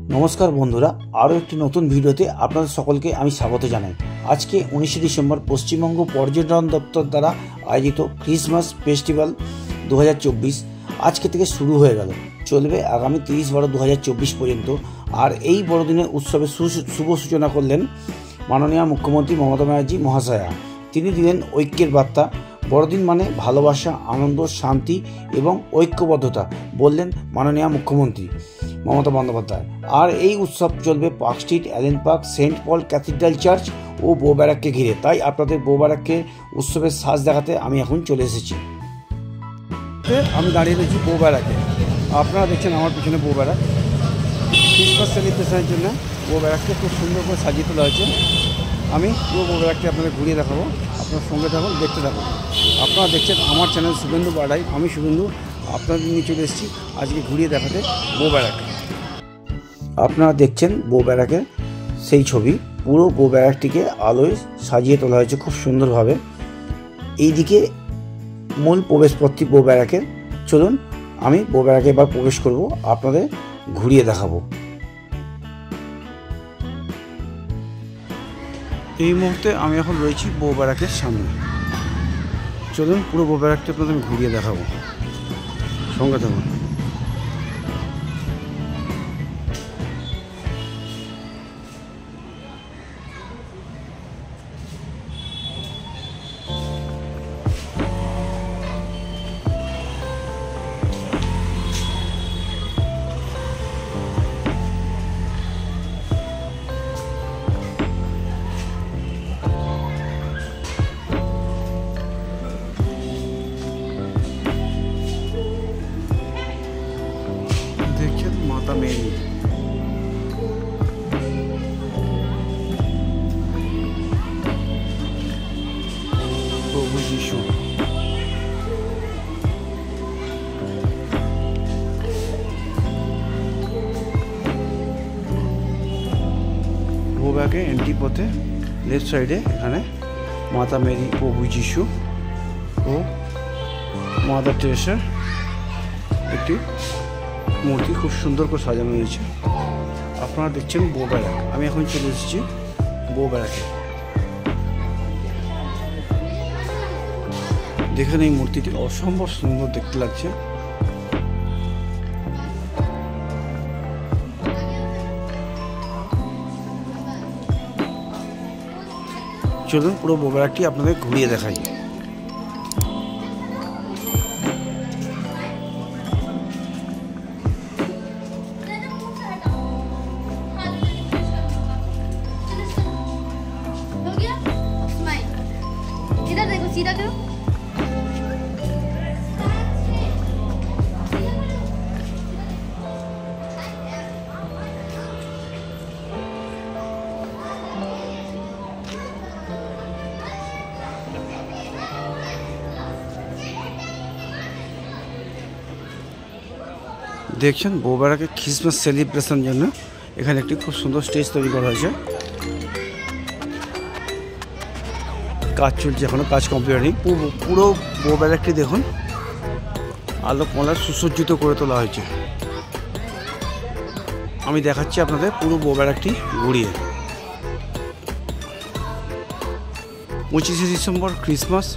नमस्कार बंधुरा आरो एक नतून भिडियोते आपनादेर सकलके आमी स्वागत जानाई। आज के 19 डिसेम्बर पश्चिमबंग पर्यटन दफ्तर द्वारा आयोजित क्रिसमास फेस्टिवल 2024 आज के शुरू हो गल, चलबे आगामी 30/12/2024 पर्यन्त। और এই বড়দিনের उत्सवे शुभ सूचना करलेन माननीय मुख्यमंत्री ममता बनर्जी महाशया। তিনি দিলেন ঐক্যের বার্তা। বড়দিন মানে ভালোবাসা, আনন্দ, শান্তি এবং ঐক্যবদ্ধতা বললেন মাননীয় মুখ্যমন্ত্রী মমতা বন্দ্যোপাধ্যায়। আর এই উৎসব চলবে Park Street, Allen Park, Saint Paul cathedral church ও বউ ব্যারাককে ঘিরে। তাই আপনাদের বউ ব্যারাককে উৎসবের সাজ দেখাতে আমি এখন চলে এসেছি। আমি দাঁড়িয়ে রয়েছি বউ ব্যারাকে। আপনারা দেখছেন আমার পিছনে বউ ব্যারাক। ক্রিসমাস সেলিব্রেশনের জন্য বউ ব্যারাককে খুব সুন্দর করে সাজিয়ে তোলা হয়েছে। আমি পুরো বউ ব্যারাকটি আপনাদের ঘুরিয়ে দেখাবো। আপনার সঙ্গে থাকুন, দেখতে থাকুন। আপনারা দেখছেন আমার চ্যানেল শুভেন্দু বাড়াই। আমি শুভেন্দু আপনাদের নিয়ে চলে এসেছি আজকে ঘুরিয়ে দেখাতে বউ ব্যারাক। আপনারা দেখছেন বউ ব্যারাকের সেই ছবি। পুরো বউ ব্যারাকটিকে আলোয় সাজিয়ে তোলা হয়েছে খুব সুন্দরভাবে। এইদিকে মূল প্রবেশপথটি বউ ব্যারাকের। চলুন আমি বউ ব্যারাকে এবার প্রবেশ করব, আপনাদের ঘুরিয়ে দেখাবো। এই মুহূর্তে আমি এখন রয়েছি বউ ব্যারাকের সামনে। চলুন পুরো বউ ব্যারাকটি আপনাদের ঘুরিয়ে দেখাবো, সঙ্গে থাকুন। দেখছেন মাতা মেরি, প্রভু যিশু। বউবাকে এন্ট্রি পথে লেফট সাইডে এখানে মাতা মেরি, প্রভু যিশু ও মাদার টেরেসার একটি মূর্তি খুব সুন্দর করে সাজানো হয়েছে। আপনারা দেখছেন বউ ব্যারাক। আমি এখন চলে এসেছি বউ ব্যারাকে। দেখেন এই মূর্তিটি অসম্ভব সুন্দর দেখতে লাগছে। চলুন পুরো বউ ব্যারাকটি আপনাদের ঘুরিয়ে দেখাই। দেখছেন বউ ব্যারাকে ক্রিসমাস সেলিব্রেশনের জন্য এখানে একটি খুব সুন্দর স্টেজ তৈরি করা হয়েছে। কাজ চলছে, এখনো কাজ কমপ্লিট হয়নি। পুরো বউ ব্যারাকটি দেখুন আলোক মালায় সুসজ্জিত করে তোলা হয়েছে। আমি দেখাচ্ছি আপনাদের পুরো বউ ব্যারাকটি ঘুরিয়ে। 25শে ডিসেম্বর ক্রিসমাস,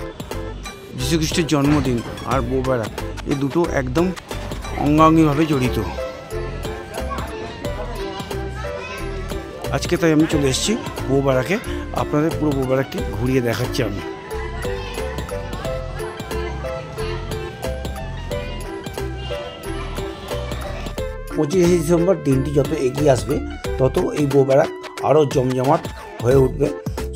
যীশু খ্রিস্টের জন্মদিন আর বউ ব্যারাক এই দুটো একদম অঙ্গাঙ্গিভাবে জড়িত। আজকে তাই আমি চলে এসেছি বউ ব্যারাকে। আপনাদের পুরো বউ ব্যারাকটি ঘুরিয়ে দেখাচ্ছি আমি। 25শে ডিসেম্বর দিনটি যত এগিয়ে আসবে তত এই বউ ব্যারাক আরও জমজমাট হয়ে উঠবে।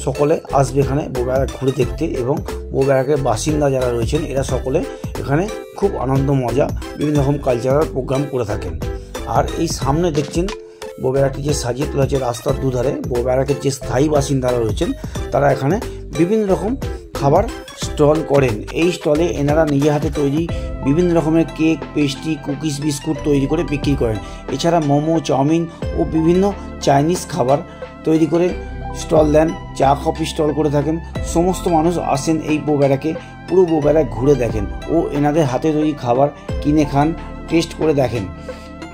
সকলে আসবে এখানে বউ ব্যারাক ঘুরে দেখতে এবং বউ ব্যারাকের বাসিন্দা যারা রয়েছেন এরা সকলে এখানে খুব আনন্দ মজা বিভিন্ন রকম কালচারাল প্রোগ্রাম করে থাকেন। আর এই সামনে দেখছেন বউ ব্যারাকটি যে সাজিয়ে তোলা হয়েছে রাস্তার দুধারে। বউ ব্যারাকের যে স্থায়ী বাসিন্দারা রয়েছেন তারা এখানে বিভিন্ন রকম খাবার স্টল করেন। এই স্টলে এনারা নিজে হাতে তৈরি বিভিন্ন রকমের কেক, পেস্ট্রি, কুকিজ, বিস্কুট তৈরি করে বিক্রি করেন। এছাড়া মোমো, চাউমিন ও বিভিন্ন চাইনিজ খাবার তৈরি করে স্টল দেন। চা কফি স্টল করে থাকেন। সমস্ত মানুষ আসেন এই বউ ব্যারাকে, পুরো বউ ব্যারাক ঘুরে দেখেন ও এনাদের হাতে তৈরি খাবার কিনে খান, টেস্ট করে দেখেন।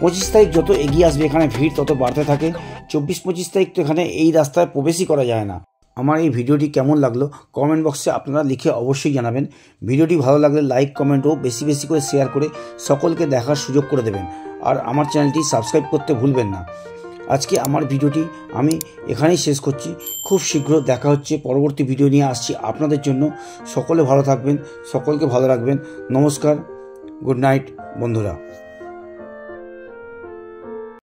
25 তারিখ যত এগিয়ে আসবে এখানে ভিড় তত বাড়তে থাকে। 24-25 তারিখ তো এখানে এই রাস্তায় প্রবেশই করা যায় না। আমার এই ভিডিওটি কেমন লাগলো কমেন্ট বক্সে আপনারা লিখে অবশ্যই জানাবেন। ভিডিওটি ভালো লাগলে লাইক, কমেন্ট ও বেশি বেশি করে শেয়ার করে সকলকে দেখার সুযোগ করে দেবেন। আর আমার চ্যানেলটি সাবস্ক্রাইব করতে ভুলবেন না। আজকে আমার ভিডিওটি আমি এখানেই শেষ করছি। খুব শীঘ্র দেখা হচ্ছে, পরবর্তী ভিডিও নিয়ে আসছি আপনাদের জন্য। সকলে ভালো থাকবেন, সকলকে ভালো রাখবেন। নমস্কার, গুড নাইট বন্ধুরা।